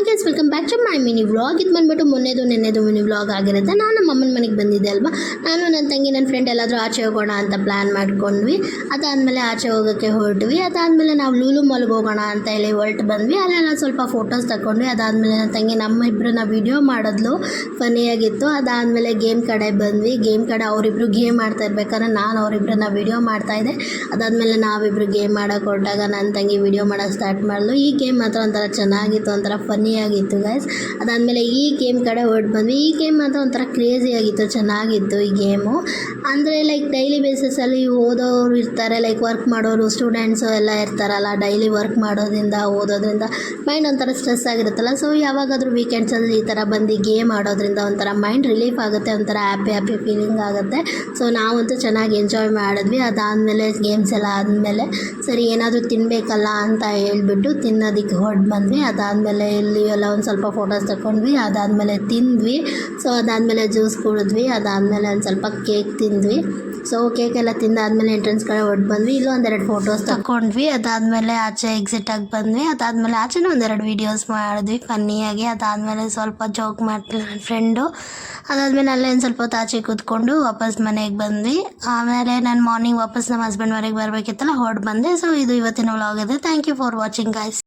Guys welcome back to my mini vlog. ಇದು ಬಂದ್ಬಿಟ್ಟು ನೆನ್ನೆದು mini vlog ಆಗಿರುತ್ತೆ. ನಾನು ನಮ್ಮ ಅಮ್ಮನ ಮನೆಗೆ ಬಂದಿದ್ದೆ ಅಲ್ವಾ. ನಾನು ನನ್ನ ತಂಗಿ ನನ್ನ ಫ್ರೆಂಡ್ ಎಲ್ಲಾದರೂ ಆಚೆ ಹೋಗೋಣ ಅಂತ ಪ್ಲ್ಯಾನ್ ಮಾಡ್ಕೊಂಡ್ವಿ. ಅದಾದಮೇಲೆ ಆಚೆ ಹೋಗೋಕ್ಕೆ ಹೊರಟ್ವಿ. ಅದಾದಮೇಲೆ ನಾವು ಲೂಲು ಮಾಲ್ಗೆ ಹೋಗೋಣ ಅಂತ ಹೇಳಿ ಹೊರಟು ಬಂದ್ವಿ. ಅಲ್ಲೆಲ್ಲ ಸ್ವಲ್ಪ ಫೋಟೋಸ್ ತಗೊಂಡ್ವಿ. ಅದಾದಮೇಲೆ ನನ್ನ ತಂಗಿ ನಮ್ಮಿಬ್ಬರನ್ನ ವಿಡಿಯೋ ಮಾಡಿದ್ಲು, ಫನ್ನಿಯಾಗಿತ್ತು. ಅದಾದಮೇಲೆ ಗೇಮ್ ಕಡೆ ಬಂದ್ವಿ. ಗೇಮ್ ಕಡೆ ಅವರಿಬ್ಬರು ಗೇಮ್ ಮಾಡ್ತಾ ಇರ್ಬೇಕಾದ್ರೆ ನಾನು ಅವರಿಬ್ಬರನ್ನ ವಿಡಿಯೋ ಮಾಡ್ತಾಯಿದ್ದೆ. ಅದಾದಮೇಲೆ ನಾವಿಬ್ಬರು ಗೇಮ್ ಮಾಡೋಕ್ಕೆ ಹೊರಟಾಗ ನನ್ನ ತಂಗಿ ವಿಡಿಯೋ ಮಾಡೋಕ್ಕೆ ಸ್ಟಾರ್ಟ್ ಮಾಡಿದ್ಲು. ಈ ಗೇಮ್ ಮಾತ್ರ ಒಂಥರ ಚೆನ್ನಾಗಿತ್ತು, ಒಂಥರ ಫನ್ನಿಯಾಗಿತ್ತು ಗೈಸ್. ಅದಾದಮೇಲೆ ಈ ಗೇಮ್ ಕಡೆ ಹೊರಟು ಬಂದ್ವಿ. ಈ ಗೇಮ್ ಮಾತ್ರ ಒಂಥರ ಕ್ರೇಜಿಯಾಗಿತ್ತು, ಚೆನ್ನಾಗಿತ್ತು ಈ ಗೇಮು. ಅಂದರೆ ಲೈಕ್ ಡೈಲಿ ಬೇಸಿಸಲ್ಲಿ ಓದೋರು ಇರ್ತಾರೆ, ಲೈಕ್ ವರ್ಕ್ ಮಾಡೋರು, ಸ್ಟೂಡೆಂಟ್ಸು ಎಲ್ಲ ಇರ್ತಾರಲ್ಲ. ಡೈಲಿ ವರ್ಕ್ ಮಾಡೋದ್ರಿಂದ ಓದೋದ್ರಿಂದ ಮೈಂಡ್ ಒಂಥರ ಸ್ಟ್ರೆಸ್ ಆಗಿರುತ್ತಲ್ಲ. ಸೊ ಯಾವಾಗಾದರೂ ವೀಕೆಂಡ್ಸಲ್ಲಿ ಈ ಥರ ಬಂದು ಗೇಮ್ ಆಡೋದ್ರಿಂದ ಒಂಥರ ಮೈಂಡ್ ರಿಲೀಫ್ ಆಗುತ್ತೆ, ಒಂಥರ ಹ್ಯಾಪಿ ಫೀಲಿಂಗ್ ಆಗುತ್ತೆ. ಸೊ ನಾವಂತೂ ಚೆನ್ನಾಗಿ ಎಂಜಾಯ್ ಮಾಡಿದ್ವಿ. ಅದಾದಮೇಲೆ ಗೇಮ್ಸ್ ಎಲ್ಲ ಆದಮೇಲೆ ಸರಿ ಏನಾದರೂ ತಿನ್ನಬೇಕಲ್ಲ ಅಂತ ಹೇಳ್ಬಿಟ್ಟು ತಿನ್ನೋದಕ್ಕೆ ಹೊರಟು ಬಂದ್ವಿ. ಅದಾದಮೇಲೆ ಇಲ್ಲಿ ಎಲ್ಲ ಒಂದು ಸ್ವಲ್ಪ ಫೋಟೋಸ್ ತಗೊಂಡ್ವಿ. ಅದಾದಮೇಲೆ ತಿಂದ್ವಿ. ಸೊ ಅದಾದಮೇಲೆ ಜ್ಯೂಸ್ ಕುಡಿದ್ವಿ. ಅದಾದಮೇಲೆ ಒಂದು ಸ್ವಲ್ಪ ಕೇಕ್ ತಿಂದ್ವಿ. ಸೊ ಕೇಕೆಲ್ಲ ತಿಂದಾದ್ಮೇಲೆ ಎಂಟ್ರೆನ್ಸ್ ಕಡೆ ಹೊರಟು ಬಂದ್ವಿ. ಇಲ್ಲೂ ಒಂದೆರಡು ಫೋಟೋಸ್ ತಗೊಂಡ್ವಿ. ಅದಾದಮೇಲೆ ಆಚೆ ಎಕ್ಸಿಟ್ ಆಗಿ ಬಂದ್ವಿ. ಅದಾದಮೇಲೆ ಆಚೆನೂ ಒಂದೆರಡು ವೀಡಿಯೋಸ್ ಮಾಡಿದ್ವಿ ಫನ್ನಿಯಾಗಿ. ಅದಾದಮೇಲೆ ಸ್ವಲ್ಪ ಜೋಕ್ ಮಾಡ್ತಿಲ್ಲ ನನ್ನ ಫ್ರೆಂಡು. ಅದಾದಮೇಲೆ ಅಲ್ಲೇ ಒಂದು ಸ್ವಲ್ಪ ಹೊತ್ತು ಆಚೆ ಕೂತ್ಕೊಂಡು ವಾಪಸ್ ಮನೆಗೆ ಬಂದ್ವಿ. ಆಮೇಲೆ ನಾನು ಮಾರ್ನಿಂಗ್ ವಾಪಸ್ ನಮ್ಮ ಹಸ್ಬೆಂಡ್ ಮನೆಗೆ ಬರಬೇಕಿತ್ತಲ್ಲ, ಹೊರಟು ಬಂದೆ. ಸೊ ಇದು ಇವತ್ತಿನ ವ್ಲಾಗ್ ಇದೆ. Thank you for watching guys.